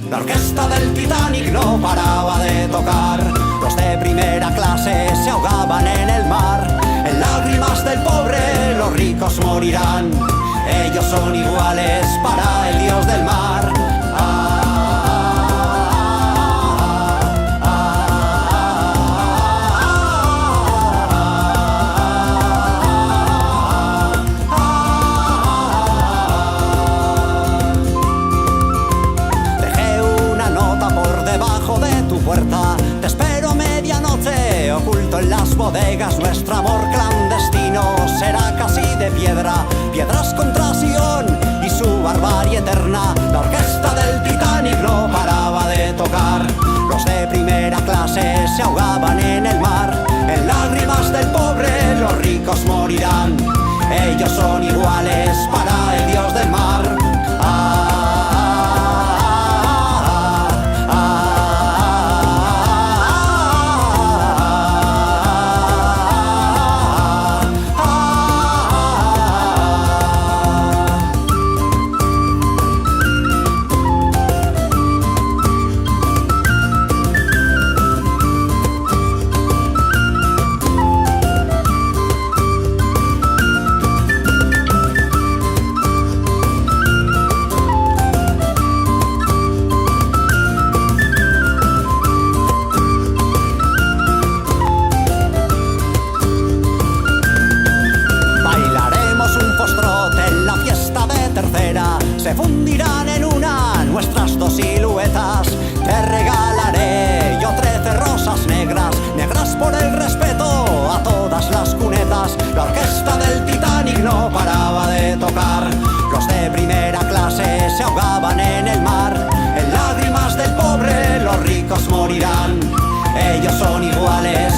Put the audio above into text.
La orquesta del Titanic no paraba de tocar. Los de primera clase se ahogaban en el mar. En lágrimas del pobre los ricos morirán. Ellos son iguales para el dios del mar. Te espero a medianoche, oculto en las bodegas. Nuestro amor clandestino será casi de piedra. Piedras contra Sion y su barbarie eterna. La orquesta del Titanic no paraba de tocar. Los de primera clase se ahogaban en el mar. En lágrimas del pobre los ricos morirán. Ellos son iguales para el dios del mar. Se fundirán en una nuestras dos siluetas. Te regalaré yo 13 rosas negras, negras por el respeto a todas las cunetas. La orquesta del Titanic no paraba de tocar. Los de primera clase se ahogaban en el mar. En lágrimas del pobre los ricos morirán. Ellos son iguales